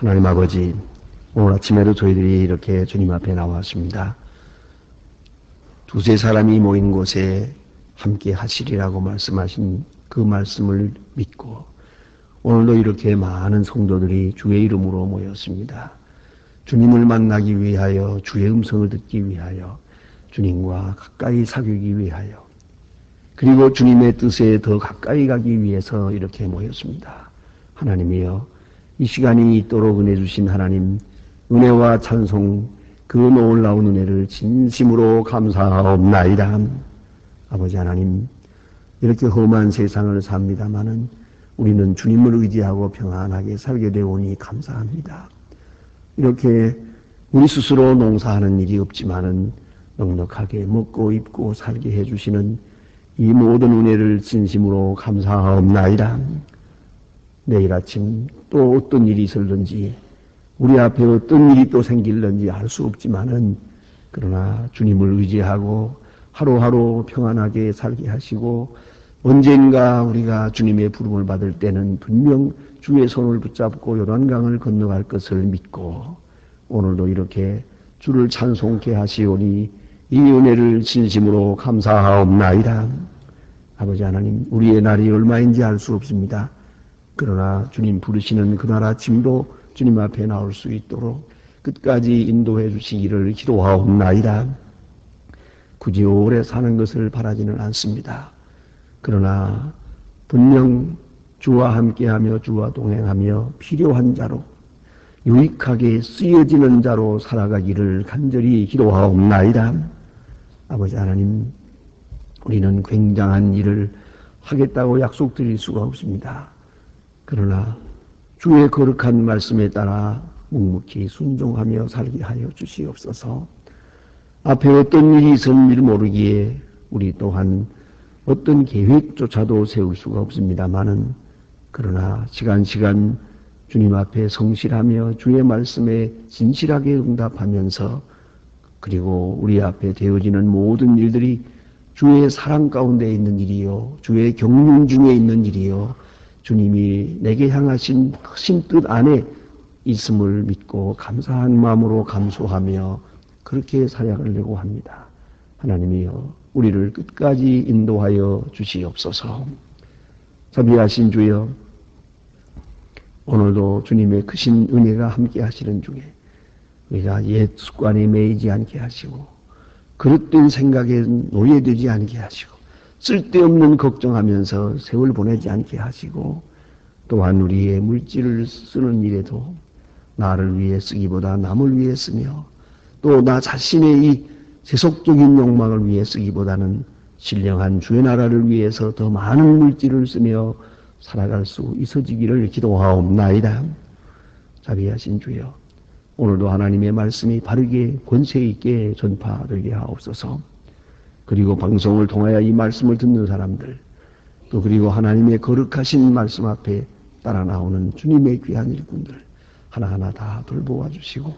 하나님 아버지, 오늘 아침에도 저희들이 이렇게 주님 앞에 나왔습니다. 두세 사람이 모인 곳에 함께 하시리라고 말씀하신 그 말씀을 믿고 오늘도 이렇게 많은 성도들이 주의 이름으로 모였습니다. 주님을 만나기 위하여, 주의 음성을 듣기 위하여, 주님과 가까이 사귀기 위하여, 그리고 주님의 뜻에 더 가까이 가기 위해서 이렇게 모였습니다. 하나님이여, 이 시간이 있도록 은혜 주신 하나님, 은혜와 찬송, 그 놀라운 은혜를 진심으로 감사하옵나이다. 아버지 하나님, 이렇게 험한 세상을 삽니다마는 우리는 주님을 의지하고 평안하게 살게 되오니 감사합니다. 이렇게 우리 스스로 농사하는 일이 없지만은 넉넉하게 먹고 입고 살게 해주시는 이 모든 은혜를 진심으로 감사하옵나이다. 내일 아침 또 어떤 일이 있을는지, 우리 앞에 어떤 일이 또 생길는지 알 수 없지만은, 그러나 주님을 의지하고 하루하루 평안하게 살게 하시고, 언젠가 우리가 주님의 부름을 받을 때는 분명 주의 손을 붙잡고 요단강을 건너갈 것을 믿고, 오늘도 이렇게 주를 찬송케 하시오니 이 은혜를 진심으로 감사하옵나이다. 아버지 하나님, 우리의 날이 얼마인지 알 수 없습니다. 그러나 주님 부르시는 그날 아침도 주님 앞에 나올 수 있도록 끝까지 인도해 주시기를 기도하옵나이다. 굳이 오래 사는 것을 바라지는 않습니다. 그러나 분명 주와 함께하며 주와 동행하며 필요한 자로, 유익하게 쓰여지는 자로 살아가기를 간절히 기도하옵나이다. 아버지 하나님, 우리는 굉장한 일을 하겠다고 약속드릴 수가 없습니다. 그러나 주의 거룩한 말씀에 따라 묵묵히 순종하며 살게 하여 주시옵소서. 앞에 어떤 일이 있을지 모르기에 우리 또한 어떤 계획조차도 세울 수가 없습니다마는, 그러나 시간 주님 앞에 성실하며 주의 말씀에 진실하게 응답하면서, 그리고 우리 앞에 되어지는 모든 일들이 주의 사랑 가운데 있는 일이요, 주의 경륜 중에 있는 일이요, 주님이 내게 향하신 크신 뜻 안에 있음을 믿고 감사한 마음으로 감수하며 그렇게 살아가려고 합니다. 하나님이여, 우리를 끝까지 인도하여 주시옵소서. 자비하신 주여, 오늘도 주님의 크신 은혜가 함께 하시는 중에 우리가 옛 습관에 매이지 않게 하시고, 그릇된 생각에 노예되지 않게 하시고, 쓸데없는 걱정하면서 세월 보내지 않게 하시고, 또한 우리의 물질을 쓰는 일에도 나를 위해 쓰기보다 남을 위해 쓰며, 또 나 자신의 이 세속적인 욕망을 위해 쓰기보다는 신령한 주의 나라를 위해서 더 많은 물질을 쓰며 살아갈 수 있어지기를 기도하옵나이다. 자비하신 주여, 오늘도 하나님의 말씀이 바르게 권세 있게 전파되게 하옵소서. 그리고 방송을 통하여 이 말씀을 듣는 사람들, 또 그리고 하나님의 거룩하신 말씀 앞에 따라 나오는 주님의 귀한 일꾼들 하나하나 다 돌보아 주시고,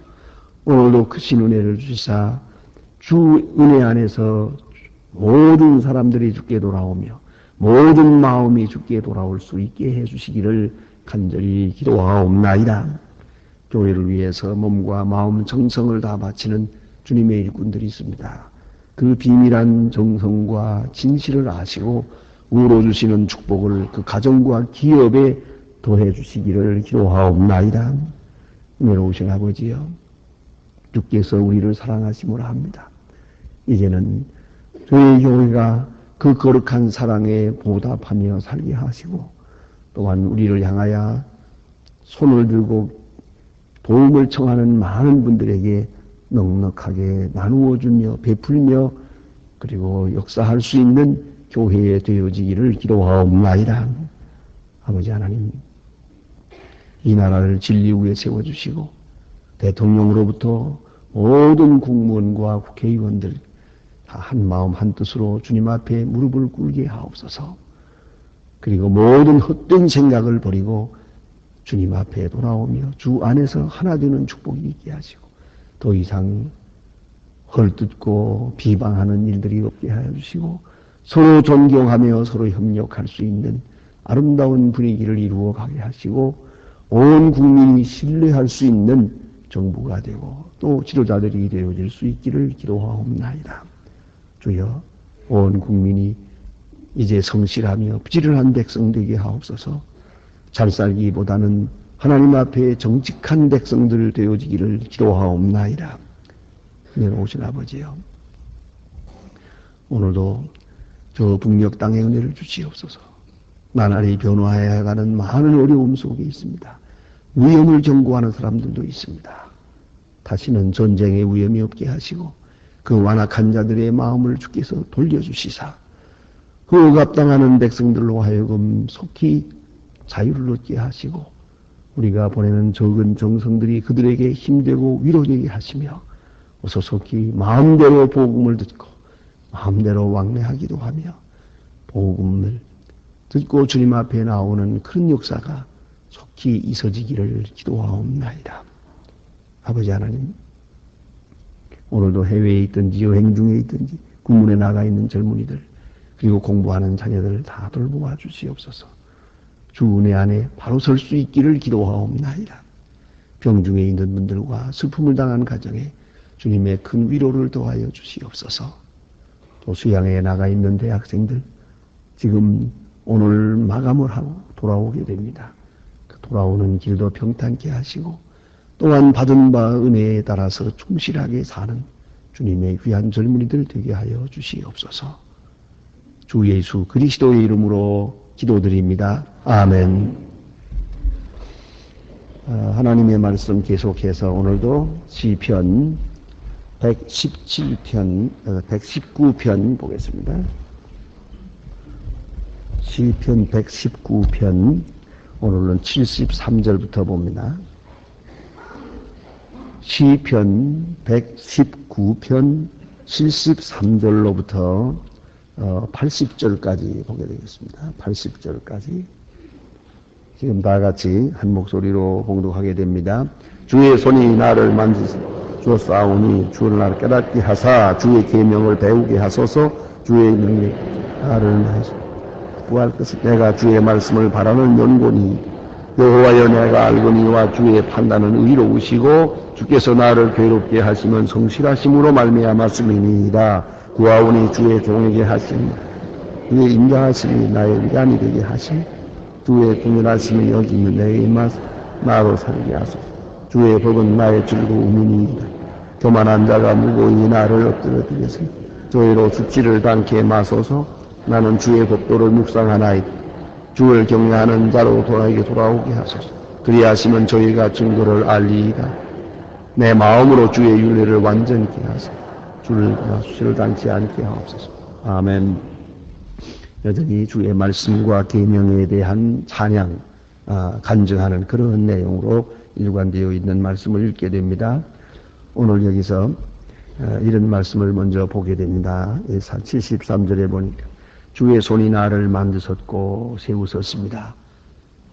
오늘도 크신 은혜를 주시사 주 은혜 안에서 모든 사람들이 주께 돌아오며 모든 마음이 주께 돌아올 수 있게 해주시기를 간절히 기도하옵나이다. 교회를 위해서 몸과 마음 정성을 다 바치는 주님의 일꾼들이 있습니다. 그 비밀한 정성과 진실을 아시고 우러주시는 축복을 그 가정과 기업에 더해 주시기를 기도하옵나이다. 은혜로우신 아버지여, 주께서 우리를 사랑하심으로 합니다. 이제는 저희 교회가 그 거룩한 사랑에 보답하며 살게 하시고, 또한 우리를 향하여 손을 들고 도움을 청하는 많은 분들에게 넉넉하게 나누어주며 베풀며 그리고 역사할 수 있는 교회에 되어지기를 기도하옵나이다. 아버지 하나님, 이 나라를 진리 위에 세워주시고 대통령으로부터 모든 국무원과 국회의원들 다 한 마음 한 뜻으로 주님 앞에 무릎을 꿇게 하옵소서. 그리고 모든 헛된 생각을 버리고 주님 앞에 돌아오며 주 안에서 하나 되는 축복이 있게 하시고, 더 이상 헐뜯고 비방하는 일들이 없게 하여 주시고, 서로 존경하며 서로 협력할 수 있는 아름다운 분위기를 이루어 가게 하시고, 온 국민이 신뢰할 수 있는 정부가 되고 또 지도자들이 되어질 수 있기를 기도하옵나이다. 주여, 온 국민이 이제 성실하며 부지런한 백성 되게 하옵소서. 잘 살기보다는 하나님 앞에 정직한 백성들 되어지기를 기도하옵나이다. 내려오신 아버지여, 오늘도 저 북녘 땅에 은혜를 주시옵소서. 나날이 변화해 가는 많은 어려움 속에 있습니다. 위험을 경고하는 사람들도 있습니다. 다시는 전쟁의 위험이 없게 하시고 그 완악한 자들의 마음을 주께서 돌려주시사 그 억압당하는 백성들로 하여금 속히 자유를 얻게 하시고 우리가 보내는 적은 정성들이 그들에게 힘되고 위로되게 하시며 어서 속히 마음대로 복음을 듣고 마음대로 왕래하기도 하며 복음을 듣고 주님 앞에 나오는 그런 역사가 속히 있어지기를 기도하옵나이다. 아버지 하나님, 오늘도 해외에 있든지 여행 중에 있든지 군문에 나가 있는 젊은이들 그리고 공부하는 자녀들 다 돌보아 주시옵소서. 주 은혜 안에 바로 설 수 있기를 기도하옵나이다. 병중에 있는 분들과 슬픔을 당한 가정에 주님의 큰 위로를 더하여 주시옵소서. 또 수양에 나가 있는 대학생들 지금 오늘 마감을 하고 돌아오게 됩니다. 그 돌아오는 길도 평탄케 하시고 또한 받은 바 은혜에 따라서 충실하게 사는 주님의 귀한 젊은이들 되게 하여 주시옵소서. 주 예수 그리스도의 이름으로 기도드립니다. 아멘. 하나님의 말씀 계속해서 오늘도 시편 117편, 119편 보겠습니다. 시편 119편, 오늘은 73절부터 봅니다. 시편 119편 73절로부터 80절까지 보게 되겠습니다. 80절까지. 지금 다 같이 한 목소리로 봉독하게 됩니다. 주의 손이 나를 만지주었사오니 주를 나를 깨닫게 하사 주의 계명을 배우게 하소서. 주의 능력 나를 구할 것은 내가 주의 말씀을 바라는 연고니 여호와여 내가 알거니와 주의 판단은 의로우시고 주께서 나를 괴롭게 하시면 성실하심으로 말미암았음이니이다. 구하오니 주의 종에게 하심 주의 인자하심이 나의 위안이 되게 하심 주의 궁휼하심이 여기는 내 입맛 나로 살게 하소서. 주의 법은 나의 즐거움이니이다. 교만한 자가 무고히 나를 엎드려뜨려서 저희로 죽지를 않게 마소서. 나는 주의 법도를 묵상하나이다. 주를 경외하는 자로 돌아에게 돌아오게 하소서. 그리하시면 저희가 증거를 알리이다. 내 마음으로 주의 윤례를 완전케 하소서. 주를 수시를 당치 않게 하옵소서. 아멘. 여전히 주의 말씀과 계명에 대한 찬양, 간증하는 그런 내용으로 일관되어 있는 말씀을 읽게 됩니다. 오늘 여기서 이런 말씀을 먼저 보게 됩니다. 73절에 보니까 주의 손이 나를 만드셨고 세우셨습니다.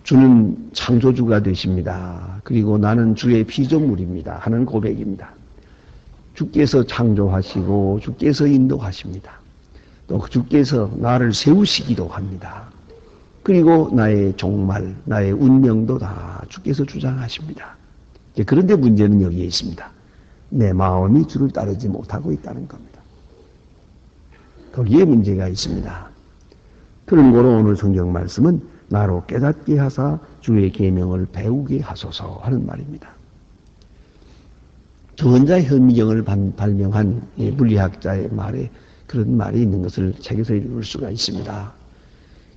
주는 창조주가 되십니다. 그리고 나는 주의 피조물입니다 하는 고백입니다. 주께서 창조하시고 주께서 인도하십니다. 또 주께서 나를 세우시기도 합니다. 그리고 나의 종말, 나의 운명도 다 주께서 주장하십니다. 그런데 문제는 여기에 있습니다. 내 마음이 주를 따르지 못하고 있다는 겁니다. 거기에 문제가 있습니다. 그런 거로 오늘 성경 말씀은 나로 깨닫게 하사 주의 계명을 배우게 하소서 하는 말입니다. 조언자 현미경을 발명한 물리학자의 말에 그런 말이 있는 것을 책에서 읽을 수가 있습니다.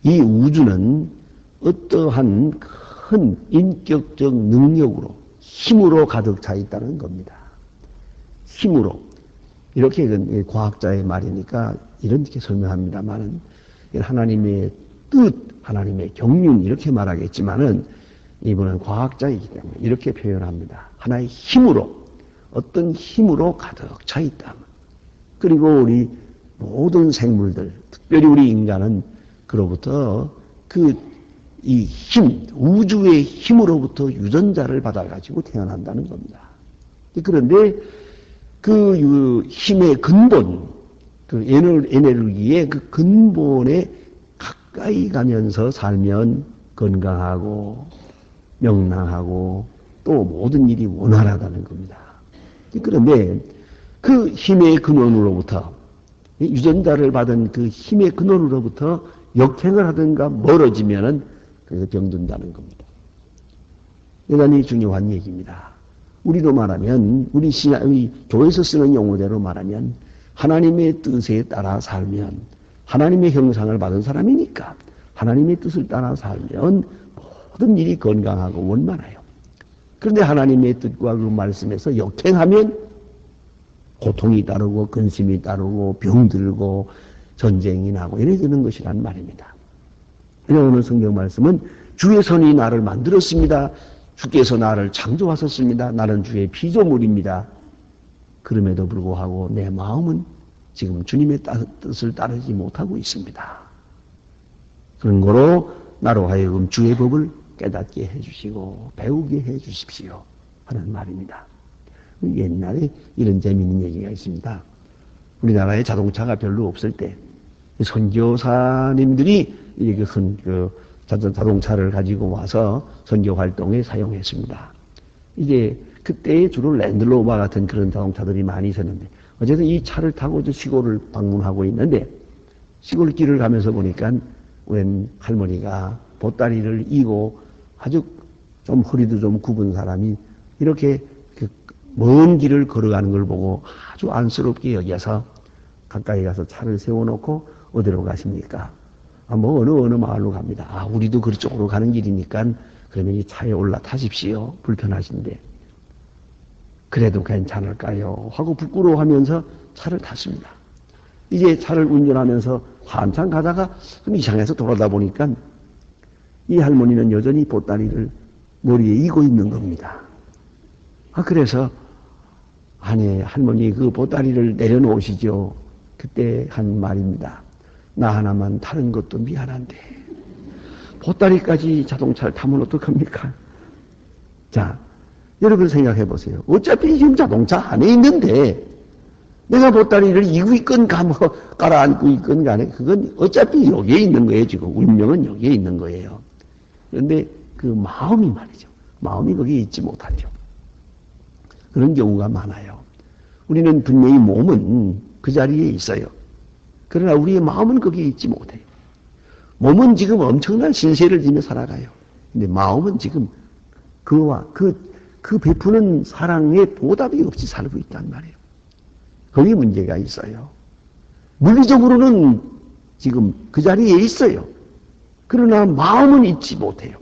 이 우주는 어떠한 큰 인격적 능력으로 힘으로 가득 차 있다는 겁니다. 힘으로. 이렇게 과학자의 말이니까 이렇게 설명합니다만은 하나님의 뜻, 하나님의 경륜 이렇게 말하겠지만은 이분은 과학자이기 때문에 이렇게 표현합니다. 하나의 힘으로, 어떤 힘으로 가득 차 있다. 그리고 우리 모든 생물들, 특별히 우리 인간은 그로부터 이 힘, 우주의 힘으로부터 유전자를 받아가지고 태어난다는 겁니다. 그런데 그 힘의 근본, 그 에너지의 그 근본에 가까이 가면서 살면 건강하고 명랑하고 또 모든 일이 원활하다는 겁니다. 그런데 그 힘의 근원으로부터, 유전자를 받은 그 힘의 근원으로부터 역행을 하든가 멀어지면은 그래서 병든다는 겁니다. 대단히 중요한 얘기입니다. 우리도 말하면, 우리 교회에서 쓰는 용어대로 말하면, 하나님의 뜻에 따라 살면, 하나님의 형상을 받은 사람이니까, 하나님의 뜻을 따라 살면, 모든 일이 건강하고 원만해요. 그런데 하나님의 뜻과 그 말씀에서 역행하면, 고통이 따르고, 근심이 따르고, 병들고, 전쟁이 나고, 이래 되는 것이란 말입니다. 오늘 성경 말씀은, 주의 손이 나를 만들었습니다. 주께서 나를 창조하셨습니다. 나는 주의 피조물입니다. 그럼에도 불구하고 내 마음은 지금 주님의 뜻을 따르지 못하고 있습니다. 그런 거로 나로 하여금 주의 법을 깨닫게 해주시고 배우게 해주십시오 하는 말입니다. 옛날에 이런 재미있는 얘기가 있습니다. 우리나라에 자동차가 별로 없을 때 선교사님들이 이렇게 자동차를 가지고 와서 선교 활동에 사용했습니다. 이제 그때 주로 랜드로버 같은 그런 자동차들이 많이 있었는데 어쨌든 이 차를 타고 시골을 방문하고 있는데 시골길을 가면서 보니까 웬 할머니가 보따리를 이고 아주 좀 허리도 좀 굽은 사람이 이렇게 먼 길을 걸어가는 걸 보고 아주 안쓰럽게 여겨서 가까이 가서 차를 세워놓고 어디로 가십니까? 어느 마을로 갑니다. 우리도 그쪽으로 가는 길이니까 그러면 이 차에 올라타십시오. 불편하신데. 그래도 괜찮을까요? 하고 부끄러워하면서 차를 탔습니다. 이제 차를 운전하면서 한참 가다가 좀 이상해서 돌아다 보니까 이 할머니는 여전히 보따리를 머리에 이고 있는 겁니다. 그래서 할머니 그 보따리를 내려놓으시죠. 그때 한 말입니다. 나 하나만 타는 것도 미안한데 보따리까지 자동차를 타면 어떡합니까? 자, 여러분 생각해 보세요. 어차피 지금 자동차 안에 있는데 내가 보따리를 이고 있건가 깔아안고 있건 간에 그건 어차피 여기에 있는 거예요. 지금 운명은 여기에 있는 거예요. 그런데 그 마음이 말이죠. 마음이 거기에 있지 못하죠. 그런 경우가 많아요. 우리는 분명히 몸은 그 자리에 있어요. 그러나 우리의 마음은 거기에 있지 못해요. 몸은 지금 엄청난 신세를 지며 살아가요. 근데 마음은 지금 그 베푸는 사랑에 보답이 없이 살고 있단 말이에요. 거기에 문제가 있어요. 물리적으로는 지금 그 자리에 있어요. 그러나 마음은 잊지 못해요.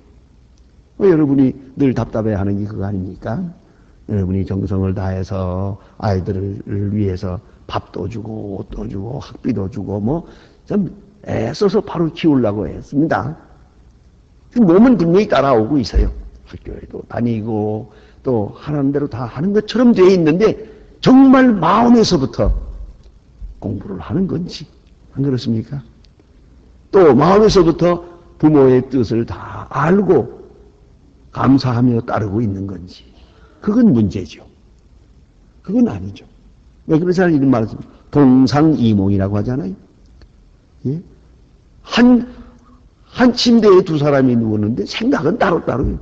여러분이 늘 답답해하는 게 그거 아닙니까? 여러분이 정성을 다해서 아이들을 위해서 밥도 주고 옷도 주고 학비도 주고 좀 애써서 바로 키우려고 했습니다. 몸은 분명히 따라오고 있어요. 학교에도 다니고 또 하는 대로 다 하는 것처럼 되어 있는데 정말 마음에서부터 공부를 하는 건지 안 그렇습니까? 또 마음에서부터 부모의 뜻을 다 알고 감사하며 따르고 있는 건지 그건 문제죠. 그건 아니죠. 왜 그래서 이런 말을 씁니까? 동상이몽이라고 하잖아요. 예? 한 침대에 두 사람이 누웠는데 생각은 따로따로요.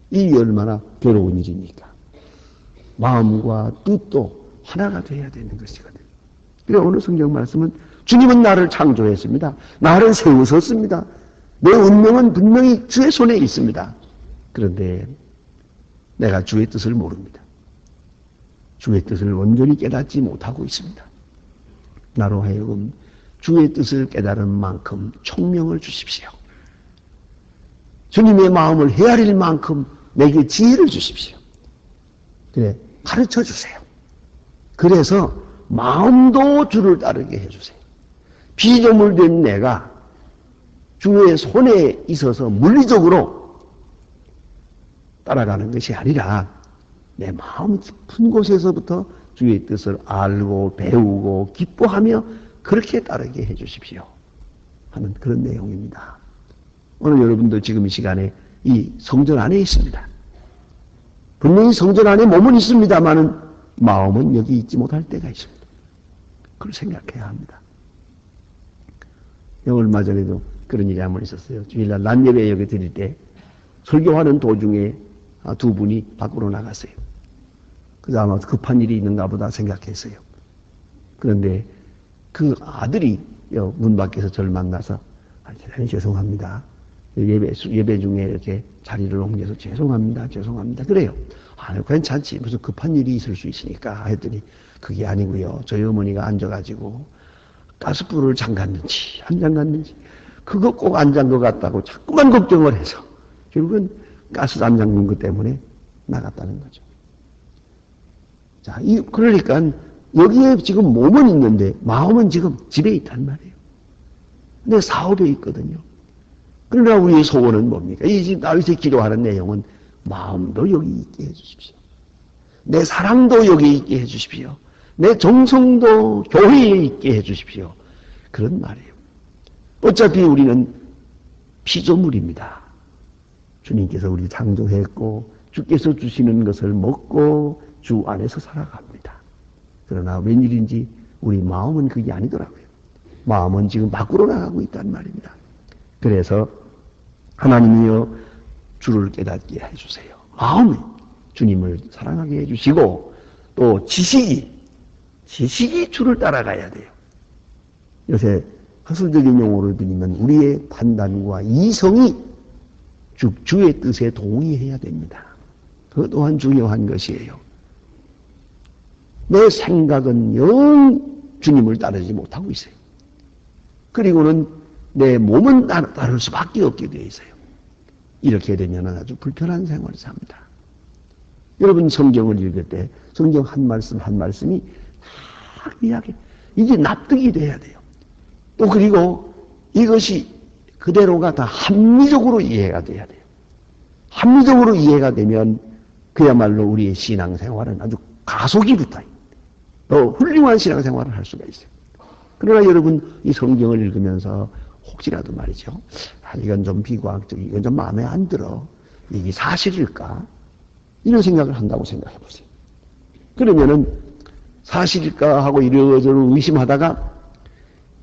이게 얼마나 괴로운 일입니까? 마음과 뜻도 하나가 돼야 되는 것이거든요. 그래 오늘 성경 말씀은 주님은 나를 창조했습니다. 나를 세우셨습니다. 내 운명은 분명히 주의 손에 있습니다. 그런데 내가 주의 뜻을 모릅니다. 주의 뜻을 온전히 깨닫지 못하고 있습니다. 나로 하여금 주의 뜻을 깨달은 만큼 총명을 주십시오. 주님의 마음을 헤아릴 만큼 내게 지혜를 주십시오. 그래, 가르쳐 주세요. 그래서 마음도 주를 따르게 해주세요. 피조물 된 내가 주의 손에 있어서 물리적으로 따라가는 것이 아니라 내 마음 깊은 곳에서부터 주의 뜻을 알고 배우고 기뻐하며 그렇게 따르게 해주십시오 하는 그런 내용입니다. 오늘 여러분도 지금 이 시간에 이 성전 안에 있습니다. 분명히 성전 안에 몸은 있습니다만은 마음은 여기 있지 못할 때가 있습니다. 그걸 생각해야 합니다. 얼마 전에도 그런 일이 한번 있었어요. 주일날 낮예배 여기 드릴 때 설교하는 도중에 두 분이 밖으로 나갔어요. 그래서 아마 급한 일이 있는가 보다 생각했어요. 그런데 그 아들이 문 밖에서 저를 만나서 대단히 죄송합니다. 예배 중에 이렇게 자리를 옮겨서 죄송합니다. 그래요. 괜찮지. 무슨 급한 일이 있을 수 있으니까 했더니 그게 아니고요. 저희 어머니가 앉아가지고 가스불을 잠갔는지 안 잠갔는지 그거 꼭 안 잠근 것 같다고 자꾸만 걱정을 해서 결국은 가스 안 잠근 것 때문에 나갔다는 거죠. 자, 그러니까 여기에 지금 몸은 있는데 마음은 지금 집에 있단 말이에요. 내 사업에 있거든요. 그러나 우리의 소원은 뭡니까? 이 지금 다윗이 기도하는 내용은 마음도 여기 있게 해주십시오. 내 사랑도 여기 있게 해주십시오. 내 정성도 교회에 있게 해주십시오. 그런 말이에요. 어차피 우리는 피조물입니다. 주님께서 우리 창조했고 주께서 주시는 것을 먹고 주 안에서 살아갑니다. 그러나 웬일인지 우리 마음은 그게 아니더라고요. 마음은 지금 밖으로 나가고 있단 말입니다. 그래서 하나님이여 주를 깨닫게 해주세요. 마음이 주님을 사랑하게 해주시고 또 지식이 주를 따라가야 돼요. 요새 학술적인 용어를 드리면 우리의 판단과 이성이 주의 뜻에 동의해야 됩니다. 그것 또한 중요한 것이에요. 내 생각은 영 주님을 따르지 못하고 있어요. 그리고는 내 몸은 따를 수밖에 없게 되어 있어요. 이렇게 되면 아주 불편한 생활을 삽니다. 여러분 성경을 읽을 때 성경 한 말씀 한 말씀이 다 이야기 이게 납득이 돼야 돼요. 또 그리고 이것이 그대로가 다 합리적으로 이해가 돼야 돼요. 합리적으로 이해가 되면 그야말로 우리의 신앙생활은 아주 가속이 붙어요. 더 훌륭한 신앙생활을 할 수가 있어요. 그러나 여러분 이 성경을 읽으면서 혹시라도 말이죠. 이건 좀 비과학적, 이건 좀 마음에 안 들어. 이게 사실일까? 이런 생각을 한다고 생각해 보세요. 그러면은 사실일까 하고 이러저러 의심하다가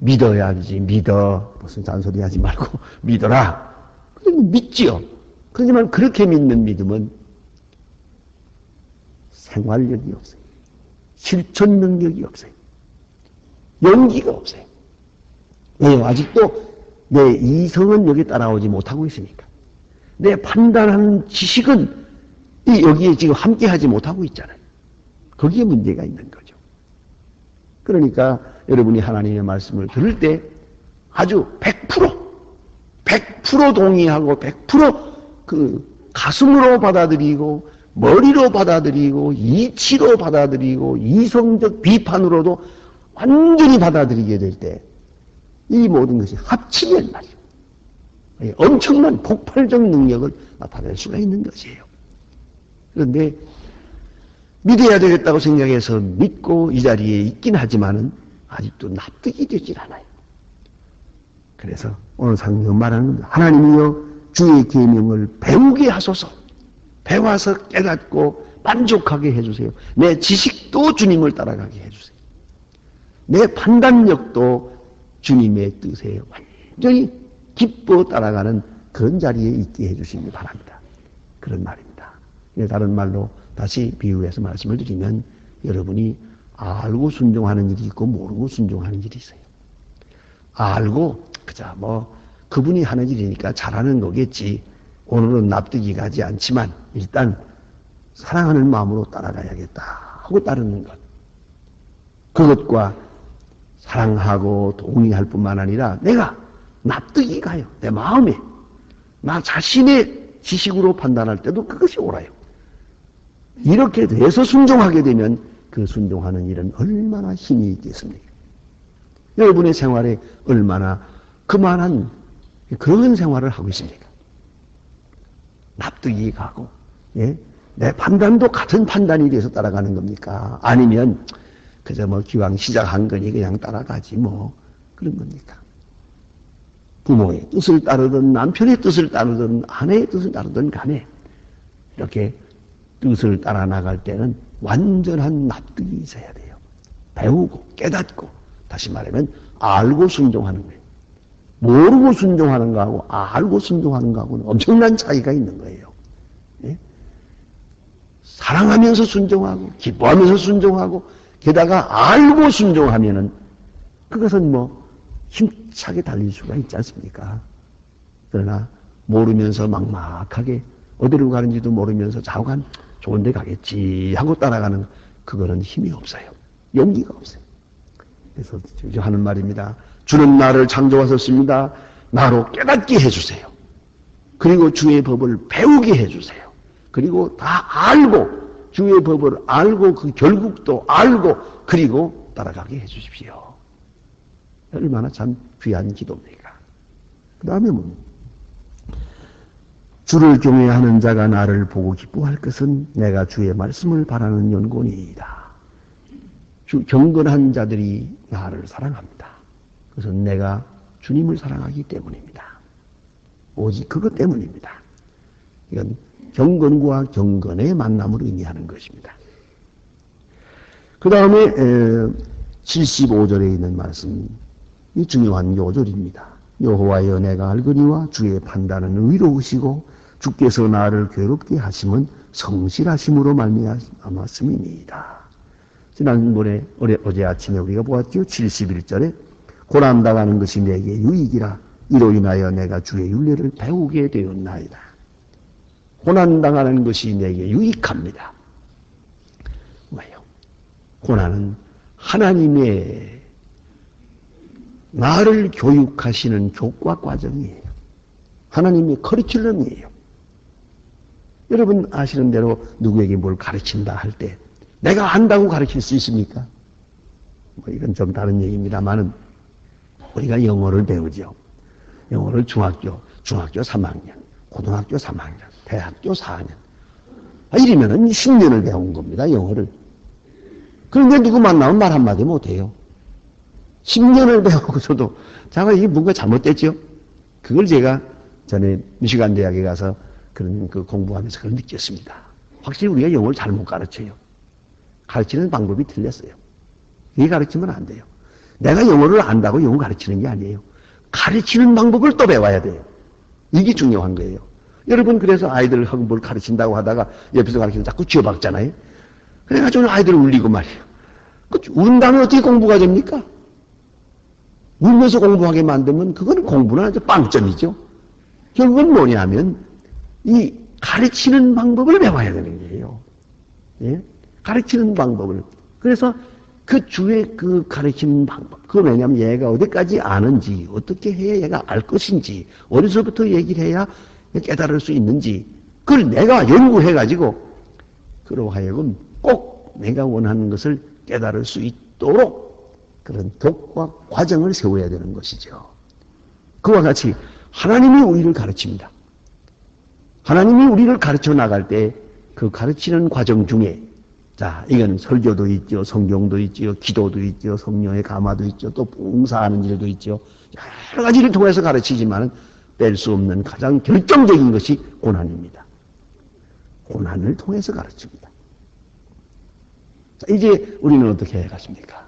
믿어야지, 믿어. 무슨 잔소리 하지 말고 믿어라. 그러면 믿지요. 그렇지만 그렇게 믿는 믿음은 생활력이 없어요. 실천 능력이 없어요. 용기가 없어요. 왜요? 아직도 내 이성은 여기 따라오지 못하고 있으니까. 내 판단하는 지식은 여기에 지금 함께하지 못하고 있잖아요. 거기에 문제가 있는 거죠. 그러니까 여러분이 하나님의 말씀을 들을 때 아주 100% 동의하고 100% 그 가슴으로 받아들이고 머리로 받아들이고 이치로 받아들이고 이성적 비판으로도 완전히 받아들이게 될 때 이 모든 것이 합치면 말이에요. 엄청난 폭발적 능력을 나타낼 수가 있는 것이에요. 그런데 믿어야 되겠다고 생각해서 믿고 이 자리에 있긴 하지만은 아직도 납득이 되질 않아요. 그래서 오늘 상경 말하는 겁니다. 하나님이여 주의 계명을 배우게 하소서. 배워서 깨닫고 만족하게 해주세요. 내 지식도 주님을 따라가게 해주세요. 내 판단력도 주님의 뜻에 완전히 기뻐 따라가는 그런 자리에 있게 해주시기 바랍니다. 그런 말입니다. 다른 말로 다시 비유해서 말씀을 드리면 여러분이 알고 순종하는 일이 있고 모르고 순종하는 일이 있어요. 알고 그자 그분이 하는 일이니까 잘하는 거겠지. 오늘은 납득이 가지 않지만 일단 사랑하는 마음으로 따라가야겠다 하고 따르는 것. 그것과 사랑하고 동의할 뿐만 아니라 내가 납득이 가요. 내 마음에. 나 자신의 지식으로 판단할 때도 그것이 옳아요. 이렇게 돼서 순종하게 되면 그 순종하는 일은 얼마나 힘이 있겠습니까? 여러분의 생활에 얼마나 그만한 그런 생활을 하고 있습니까? 납득이 가고, 예? 내 판단도 같은 판단이 돼서 따라가는 겁니까? 아니면 그저 기왕 시작한 거니 그냥 따라가지 그런 겁니까? 부모의 뜻을 따르든 남편의 뜻을 따르든 아내의 뜻을 따르든 간에 이렇게 뜻을 따라 나갈 때는 완전한 납득이 있어야 돼요. 배우고 깨닫고 다시 말하면 알고 순종하는 거예요. 모르고 순종하는 거하고 알고 순종하는 거하고는 엄청난 차이가 있는 거예요. 예? 사랑하면서 순종하고 기뻐하면서 순종하고 게다가 알고 순종하면은 그것은 뭐 힘차게 달릴 수가 있지 않습니까? 그러나 모르면서 막막하게 어디로 가는지도 모르면서 좌우간 좋은 데 가겠지 하고 따라가는 그거는 힘이 없어요. 용기가 없어요. 그래서 하는 말입니다. 주는 나를 창조하셨습니다. 나로 깨닫게 해주세요. 그리고 주의 법을 배우게 해주세요. 그리고 다 알고 주의 법을 알고 그 결국도 알고 그리고 따라가게 해주십시오. 얼마나 참 귀한 기도입니까? 그 다음에 뭡니까? 주를 경외하는 자가 나를 보고 기뻐할 것은 내가 주의 말씀을 바라는 연고니이다. 경건한 자들이 나를 사랑합니다. 그것은 내가 주님을 사랑하기 때문입니다. 오직 그것 때문입니다. 이건 경건과 경건의 만남을 의미하는 것입니다. 그 다음에 75절에 있는 말씀이 중요한 요절입니다. 여호와여 내가 알거니와 주의 판단은 의로우시고 주께서 나를 괴롭게 하심은 성실하심으로 말미암았음이니이다. 지난번에 어제 아침에 우리가 보았죠. 71절에 고난당하는 것이 내게 유익이라 이로 인하여 내가 주의 율례를 배우게 되었나이다. 고난당하는 것이 내게 유익합니다. 왜요? 고난은 하나님의 나를 교육하시는 교과 과정이에요. 하나님의 커리큘럼이에요. 여러분 아시는 대로 누구에게 뭘 가르친다 할 때 내가 안다고 가르칠 수 있습니까? 뭐 이건 좀 다른 얘기입니다만은 우리가 영어를 배우죠. 영어를 중학교 3학년, 고등학교 3학년, 대학교 4학년. 이러면은 10년을 배운 겁니다, 영어를. 그런데 누구 만나면 말 한마디 못해요. 10년을 배우고서도, 자가 이게 뭔가 잘못됐죠? 그걸 제가 전에 미시간 대학에 가서 그런 그 공부하면서 그걸 느꼈습니다. 확실히 우리가 영어를 잘못 가르쳐요. 가르치는 방법이 틀렸어요. 이게 가르치면 안 돼요. 내가 영어를 안다고 영어 가르치는 게 아니에요. 가르치는 방법을 또 배워야 돼요. 이게 중요한 거예요. 여러분 그래서 아이들하고 뭘 가르친다고 하다가 옆에서 가르치면 자꾸 쥐어박잖아요. 그래가지고 아이들을 울리고 말이에요. 운 다음에 어떻게 공부가 됩니까? 울면서 공부하게 만들면 그거는 공부는 아주 빵점이죠. 결국은 뭐냐면 이 가르치는 방법을 배워야 되는 거예요. 예? 가르치는 방법을. 그래서 그 주의 그 가르치는 방법. 그건 왜냐면 얘가 어디까지 아는지, 어떻게 해야 얘가 알 것인지, 어디서부터 얘기를 해야 깨달을 수 있는지, 그걸 내가 연구해가지고, 그로 하여금 꼭 내가 원하는 것을 깨달을 수 있도록 그런 교과 과정을 세워야 되는 것이죠. 그와 같이 하나님이 우리를 가르칩니다. 하나님이 우리를 가르쳐 나갈 때 그 가르치는 과정 중에 자, 이건 설교도 있죠, 성경도 있죠, 기도도 있죠, 성령의 감화도 있죠, 또 봉사하는 일도 있죠. 여러 가지를 통해서 가르치지만 뺄 수 없는 가장 결정적인 것이 고난입니다. 고난을 통해서 가르칩니다. 자, 이제 우리는 어떻게 해야겠습니까?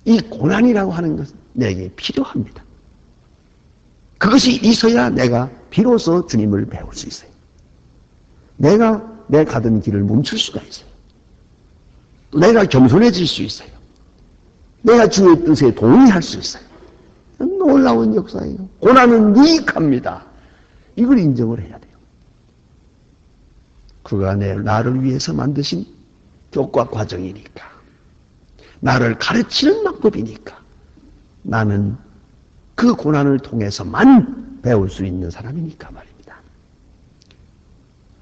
이 고난이라고 하는 것은 내게 필요합니다. 그것이 있어야 내가 비로소 주님을 배울 수 있어요. 내가 내 가던 길을 멈출 수가 있어요. 내가 겸손해질 수 있어요. 내가 주의 뜻에 동의할 수 있어요. 놀라운 역사예요. 고난은 유익합니다. 이걸 인정을 해야 돼요. 그가 나를 위해서 만드신 교과 과정이니까. 나를 가르치는 방법이니까. 나는 그 고난을 통해서만 배울 수 있는 사람이니까 말입니다.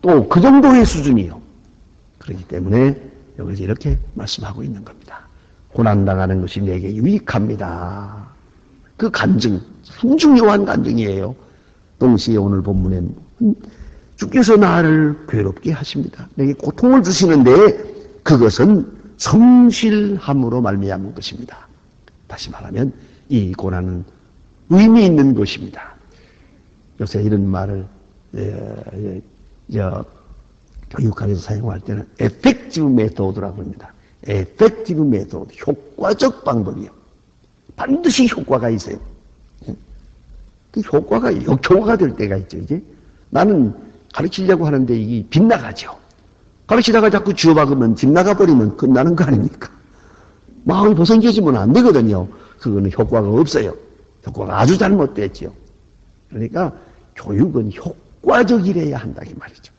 또 그 정도의 수준이요. 그렇기 때문에 여기서 이렇게 말씀하고 있는 겁니다. 고난당하는 것이 내게 유익합니다. 그 간증, 참 중요한 간증이에요. 동시에 오늘 본문엔 주께서 나를 괴롭게 하십니다. 내게 고통을 주시는데 그것은 성실함으로 말미암은 것입니다. 다시 말하면 이 고난은 의미 있는 것입니다. 요새 이런 말을 교육학에서 사용할 때는 effective method라고 합니다. effective method, 효과적 방법이요. 반드시 효과가 있어요. 그 효과가 역효과가 될 때가 있죠, 이제. 나는 가르치려고 하는데 이게 빗나가죠. 가르치다가 자꾸 쥐어박으면 빗나가버리면 끝나는 거 아닙니까? 마음이 벗어지면 안 되거든요. 그거는 효과가 없어요. 효과가 아주 잘못됐죠. 그러니까 교육은 효과적이래야 한다, 이 말이죠.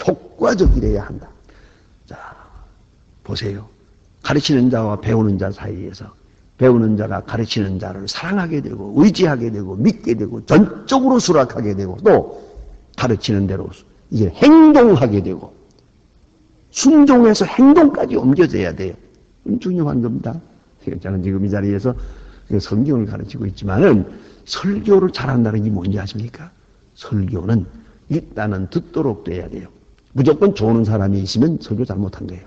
효과적이래야 한다. 자, 보세요. 가르치는 자와 배우는 자 사이에서 배우는 자가 가르치는 자를 사랑하게 되고 의지하게 되고 믿게 되고 전적으로 수락하게 되고 또 가르치는 대로 이제 행동하게 되고 순종해서 행동까지 옮겨져야 돼요. 중요한 겁니다. 저는 지금 이 자리에서 성경을 가르치고 있지만은 설교를 잘한다는 게 뭔지 아십니까? 설교는 일단은 듣도록 돼야 돼요. 무조건 좋은 사람이 있으면 설교 잘못한 거예요.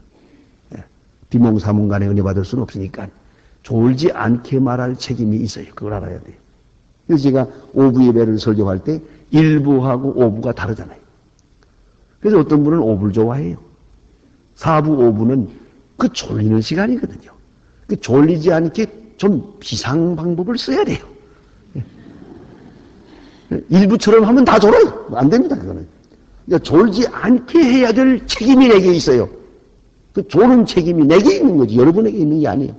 비몽사몽간에 은혜 받을 수는 없으니까 졸지 않게 말할 책임이 있어요. 그걸 알아야 돼요. 그래서 제가 오부 예배를 설교할 때 1부하고 5부가 다르잖아요. 그래서 어떤 분은 5부를 좋아해요. 4부, 5부는 그 졸리는 시간이거든요. 그 졸리지 않게 좀 비상 방법을 써야 돼요. 1부처럼 하면 다 졸아요. 안 됩니다, 그거는. 그러니까 졸지 않게 해야 될 책임이 내게 있어요. 그 졸은 책임이 내게 있는 거지, 여러분에게 있는 게 아니에요.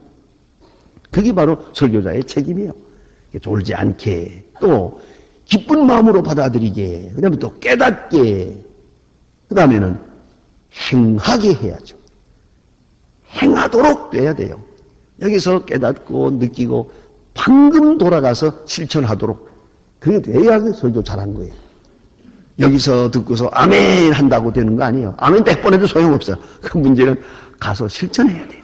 그게 바로 설교자의 책임이에요. 졸지 않게, 또 기쁜 마음으로 받아들이게, 그 다음에 또 깨닫게, 그 다음에는 행하게 해야죠. 행하도록 돼야 돼요. 여기서 깨닫고 느끼고 방금 돌아가서 실천하도록, 그게 돼야 설교 잘한 거예요. 여기서 듣고서 아멘 한다고 되는 거 아니에요. 아멘 100번 해도 소용없어요. 그 문제는 가서 실천해야 돼요.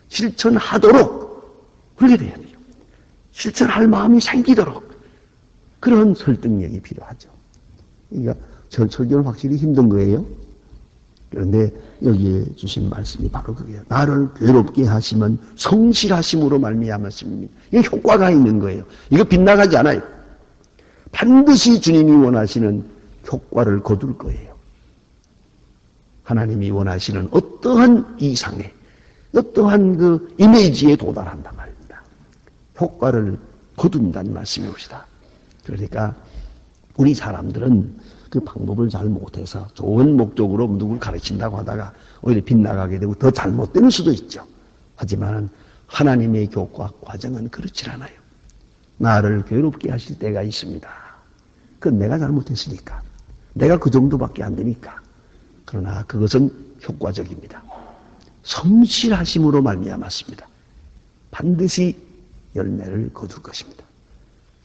실천하도록 그렇게 돼야 돼요. 실천할 마음이 생기도록 그런 설득력이 필요하죠. 그러니까 설교는 확실히 힘든 거예요. 그런데 여기에 주신 말씀이 바로 그게요. 나를 괴롭게 하시면 성실하심으로 말미암았습니다. 이게 효과가 있는 거예요. 이거 빗나가지 않아요. 반드시 주님이 원하시는 효과를 거둘 거예요. 하나님이 원하시는 어떠한 이상에, 어떠한 그 이미지에 도달한단 말입니다. 효과를 거둔다는 말씀이옵시다. 그러니까 우리 사람들은 그 방법을 잘 못해서 좋은 목적으로 누구를 가르친다고 하다가 오히려 빗나가게 되고 더 잘못되는 수도 있죠. 하지만 하나님의 교과 과정은 그렇지 않아요. 나를 괴롭게 하실 때가 있습니다. 그건 내가 잘못했으니까. 내가 그 정도밖에 안 되니까. 그러나 그것은 효과적입니다. 성실하심으로 말미암았습니다. 반드시 열매를 거둘 것입니다.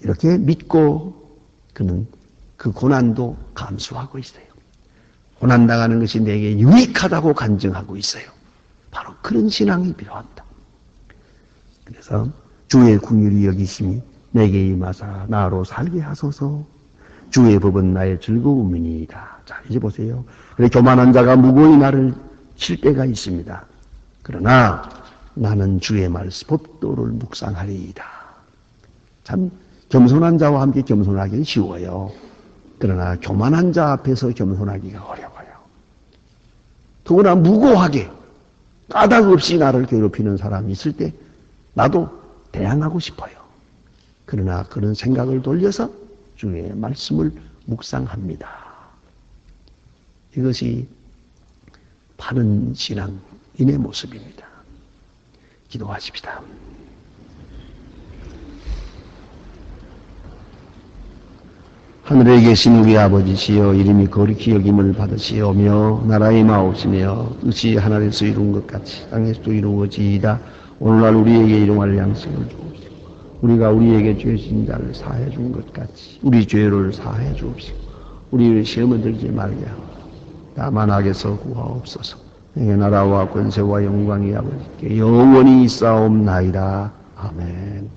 이렇게 믿고 그는 그 고난도 감수하고 있어요. 고난당하는 것이 내게 유익하다고 간증하고 있어요. 바로 그런 신앙이 필요합니다. 그래서 주의 긍휼히 여기심이 내게 임하사 나로 살게 하소서. 주의 법은 나의 즐거움이니이다. 자, 이제 보세요. 그래, 교만한 자가 무고히 나를 칠 때가 있습니다. 그러나 나는 주의 말씀 법도를 묵상하리이다. 참 겸손한 자와 함께 겸손하기는 쉬워요. 그러나 교만한 자 앞에서 겸손하기가 어려워요. 더구나 무고하게 까닭 없이 나를 괴롭히는 사람이 있을 때 나도 대항하고 싶어요. 그러나 그런 생각을 돌려서 주의 말씀을 묵상합니다. 이것이 바른 신앙인의 모습입니다. 기도하십시다. 하늘에 계신 우리 아버지시여, 이름이 거룩히 여김을 받으시오며 나라의 마옵시며 뜻이 하늘에서 이룬 것 같이 땅에서도 이루어지이다. 오늘날 우리에게 일용할 양식을 주옵시고 우리가 우리에게 죄 지은 자를 사해 준 것 같이 우리 죄를 사해 주옵시고 우리를 시험에 들지 말게 하옵소서. 다만 악에서 구하옵소서. 내게 나라와 권세와 영광이 아버지께 영원히 있사옵나이다. 아멘.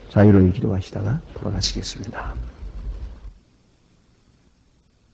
자유로이 기도하시다가 돌아가시겠습니다.